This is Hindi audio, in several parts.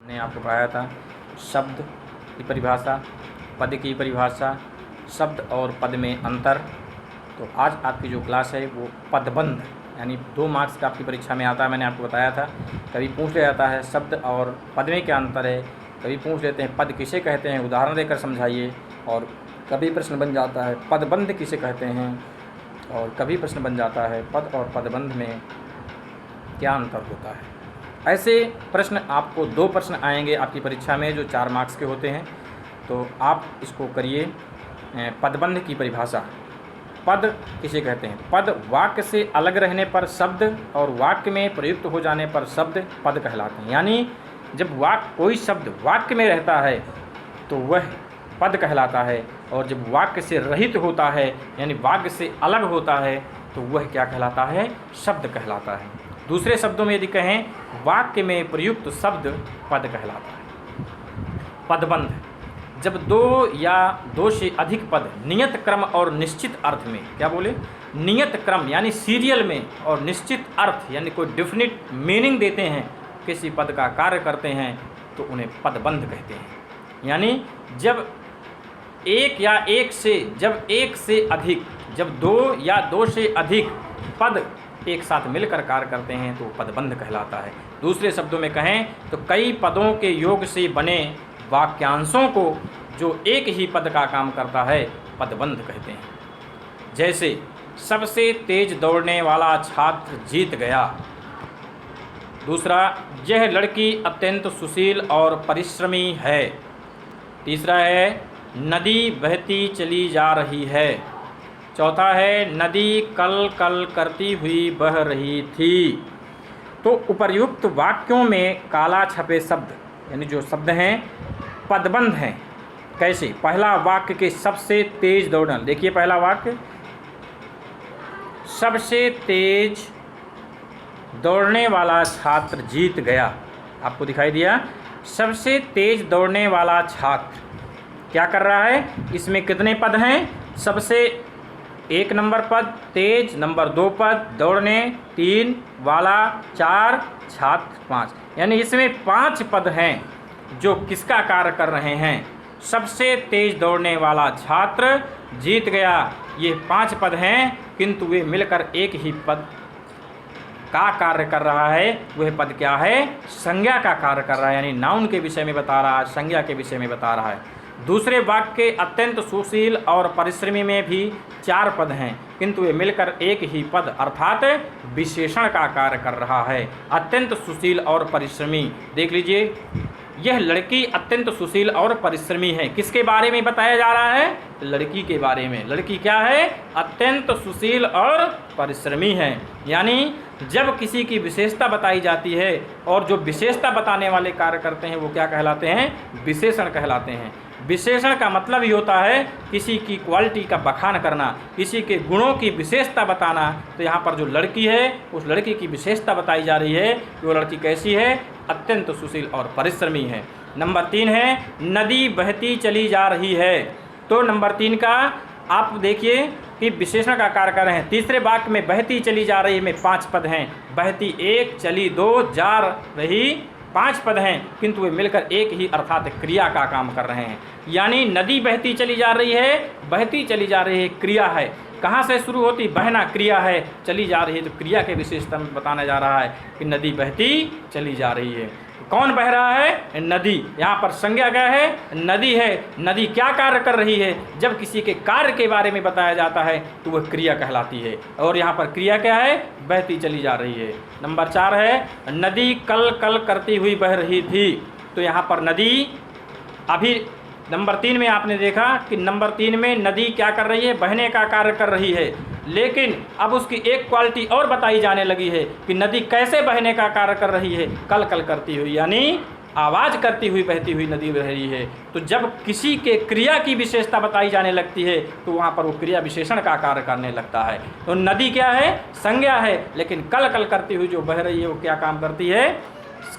मैंने आपको पढ़ाया था शब्द की परिभाषा, पद की परिभाषा, शब्द और पद में अंतर। तो आज आपकी जो क्लास है वो पदबंध, यानी 2 मार्क्स का आपकी परीक्षा में आता है। मैंने आपको बताया था कभी पूछ लिया जाता है शब्द और पद में क्या अंतर है, कभी पूछ लेते हैं पद किसे कहते हैं, उदाहरण देकर समझाइए। और कभी प्रश्न बन जाता है पदबंध किसे कहते हैं, और कभी प्रश्न बन जाता है पद और पदबंध में क्या अंतर होता है। ऐसे प्रश्न आपको 2 प्रश्न आएंगे आपकी परीक्षा में जो 4 मार्क्स के होते हैं। तो आप इसको करिए। पदबंध की परिभाषा, पद किसे कहते हैं? पद वाक्य से अलग रहने पर शब्द और वाक्य में प्रयुक्त हो जाने पर शब्द पद कहलाते हैं। यानी जब कोई शब्द वाक्य में रहता है तो वह पद कहलाता है, और जब वाक्य से रहित होता है यानी वाक्य से अलग होता है तो वह क्या कहलाता है? शब्द कहलाता है। दूसरे शब्दों में यदि कहें वाक्य में प्रयुक्त शब्द पद कहलाता है। पदबंध, जब 2 या 2 से अधिक पद नियत क्रम और निश्चित अर्थ में, क्या बोले, नियत क्रम यानी सीरियल में, और निश्चित अर्थ यानी कोई डेफिनिट मीनिंग देते हैं, किसी पद का कार्य करते हैं तो उन्हें पदबंध कहते हैं। यानी जब 1 से अधिक, जब 2 या 2 से अधिक पद एक साथ मिलकर कार्य करते हैं तो पदबंध कहलाता है। दूसरे शब्दों में कहें तो कई पदों के योग से बने वाक्यांशों को जो एक ही पद का काम करता है पदबंध कहते हैं। जैसे सबसे तेज दौड़ने वाला छात्र जीत गया। दूसरा, यह लड़की अत्यंत सुशील और परिश्रमी है। तीसरा है नदी बहती चली जा रही है। चौथा है नदी कल कल करती हुई बह रही थी। तो उपर्युक्त वाक्यों में काला छपे शब्द यानी जो शब्द हैं पदबंध हैं। कैसे? पहला वाक्य के सबसे तेज दौड़ना, देखिए पहला वाक्य, सबसे तेज दौड़ने वाला छात्र जीत गया। आपको दिखाई दिया सबसे तेज दौड़ने वाला छात्र क्या कर रहा है? इसमें कितने पद हैं? सबसे 1 नंबर पद, तेज नंबर 2 पद, दौड़ने 3, वाला 4, छात्र 5, यानी इसमें 5 पद हैं जो किसका कार्य कर रहे हैं? सबसे तेज दौड़ने वाला छात्र जीत गया। ये 5 पद हैं किंतु वे मिलकर एक ही पद का कार्य कर रहा है। वह पद क्या है? संज्ञा का कार्य कर रहा है, यानी नाउन के विषय में बता रहा है, संज्ञा के विषय में बता रहा है। दूसरे वाक्य अत्यंत सुशील और परिश्रमी में भी 4 पद हैं किंतु वे मिलकर एक ही पद अर्थात विशेषण का कार्य कर रहा है। अत्यंत सुशील और परिश्रमी, देख लीजिए, यह लड़की अत्यंत सुशील और परिश्रमी है। किसके बारे में बताया जा रहा है? लड़की के बारे में। लड़की क्या है? अत्यंत सुशील और परिश्रमी है। यानी जब किसी की विशेषता बताई जाती है और जो विशेषता बताने वाले कार्य करते हैं वो क्या कहलाते हैं? विशेषण कहलाते हैं। विशेषण का मतलब ही होता है किसी की क्वालिटी का बखान करना, किसी के गुणों की विशेषता बताना। तो यहाँ पर जो लड़की है उस लड़की की विशेषता बताई जा रही है कि वो लड़की कैसी है? अत्यंत सुशील और परिश्रमी है। नंबर 3 है नदी बहती चली जा रही है। तो नंबर 3 का आप देखिए कि विशेषण का कार्य कर रहे हैं। तीसरे वाक्य में बहती चली जा रही में 5 पद हैं। बहती 1, चली 2, जा रही 5 पद हैं किंतु वे मिलकर एक ही अर्थात क्रिया का काम कर रहे हैं। यानी नदी बहती चली जा रही है, बहती चली जा रही है क्रिया है। कहाँ से शुरू होती? बहना क्रिया है, चली जा रही है तो क्रिया के विशेषता में बताना जा रहा है कि नदी बहती चली जा रही है। कौन बह रहा है? नदी। यहाँ पर संज्ञा क्या है? नदी है। नदी क्या कार्य कर रही है? जब किसी के कार्य के बारे में बताया जाता है तो वह क्रिया कहलाती है, और यहाँ पर क्रिया क्या है? बहती चली जा रही है। नंबर 4 है नदी कल कल करती हुई बह रही थी। तो यहाँ पर नदी, अभी नंबर 3 में आपने देखा कि नंबर 3 में नदी क्या कर रही है? बहने का कार्य कर रही है। लेकिन अब उसकी एक क्वालिटी और बताई जाने लगी है कि नदी कैसे बहने का कार्य कर रही है? कल कल करती हुई, यानी आवाज़ करती हुई बहती हुई नदी बह रही है। तो जब किसी के क्रिया की विशेषता बताई जाने लगती है तो वहाँ पर वो क्रिया विशेषण का कार्य करने लगता है। तो नदी क्या है? संज्ञा है, लेकिन कल कल करती हुई जो बह रही है वो क्या काम करती है?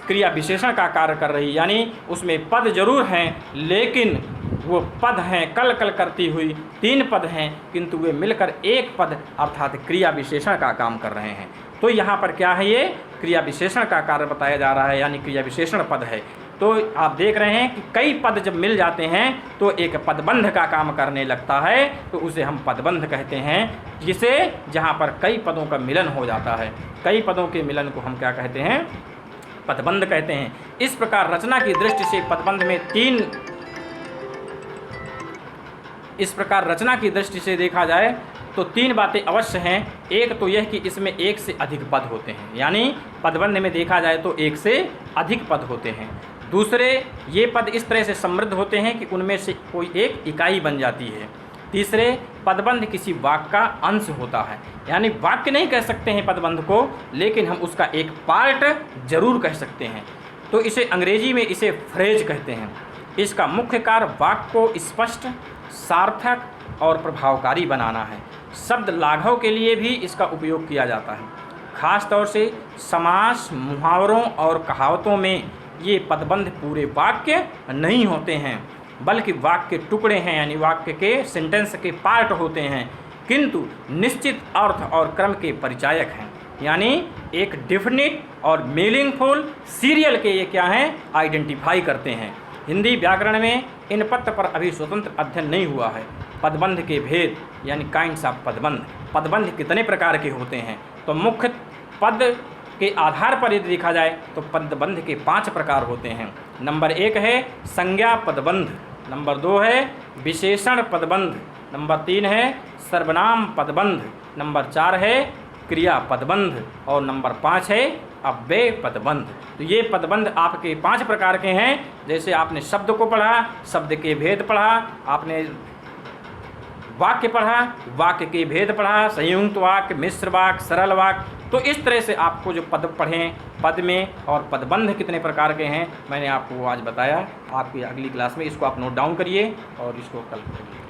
क्रिया विशेषण का कार्य कर रही, यानी उसमें पद जरूर हैं लेकिन वो पद हैं कल कल करती हुई 3 पद हैं किंतु वे मिलकर एक पद अर्थात क्रिया विशेषण का काम कर रहे हैं। तो यहाँ पर क्या है? ये क्रिया विशेषण का कार्य बताया जा रहा है, यानी क्रिया विशेषण पद है। तो आप देख रहे हैं कि कई पद जब मिल जाते हैं तो एक पदबंध का काम करने लगता है, तो उसे हम पदबंध कहते हैं, जिसे जहाँ पर कई पदों का मिलन हो जाता है, कई पदों के मिलन को हम क्या कहते हैं, पदबंध कहते हैं। इस प्रकार रचना की दृष्टि से पदबंध में इस प्रकार रचना की दृष्टि से देखा जाए तो 3 बातें अवश्य हैं। एक तो यह कि इसमें एक से अधिक पद होते हैं, यानी पदबंध में देखा जाए तो एक से अधिक पद होते हैं। दूसरे, ये पद इस तरह से समृद्ध होते हैं कि उनमें से कोई एक इकाई बन जाती है। तीसरे, पदबंध किसी वाक्य का अंश होता है, यानी वाक्य नहीं कह सकते हैं पदबंध को, लेकिन हम उसका एक पार्ट जरूर कह सकते हैं। तो इसे अंग्रेजी में इसे फ्रेज कहते हैं। इसका मुख्य कार्य वाक्य को स्पष्ट, सार्थक और प्रभावकारी बनाना है। शब्द लाघव के लिए भी इसका उपयोग किया जाता है। खास तौर से समास, मुहावरों और कहावतों में ये पदबंध पूरे वाक्य नहीं होते हैं, बल्कि वाक्य के टुकड़े हैं, यानी वाक्य के सेंटेंस के पार्ट होते हैं, किंतु निश्चित अर्थ और क्रम के परिचायक हैं, यानी एक डिफिनिट और मीनिंगफुल सीरियल के ये क्या हैं, आइडेंटिफाई करते हैं। हिंदी व्याकरण में इन पद पर अभी स्वतंत्र अध्ययन नहीं हुआ है। पदबंध के भेद यानी काइंड्स ऑफ पदबंध, पदबंध कितने प्रकार के होते हैं, तो मुख्य पद के आधार पर यदि देखा जाए तो पदबंध के 5 प्रकार होते हैं। नंबर 1 है संज्ञा पदबंध, नंबर 2 है विशेषण पदबंध, नंबर 3 है सर्वनाम पदबंध, नंबर 4 है क्रिया पदबंध और नंबर 5 है अव्यय पदबंध। तो ये पदबंध आपके 5 प्रकार के हैं। जैसे आपने शब्द को पढ़ा, शब्द के भेद पढ़ा, आपने वाक्य पढ़ा, वाक्य के भेद पढ़ा, संयुक्त वाक्य, मिश्र वाक्य, सरल वाक्य, तो इस तरह से आपको जो पद पढ़ें, पद में और पदबंध कितने प्रकार के हैं मैंने आपको आज बताया। आपकी अगली क्लास में इसको आप नोट डाउन करिए और इसको कल करिए।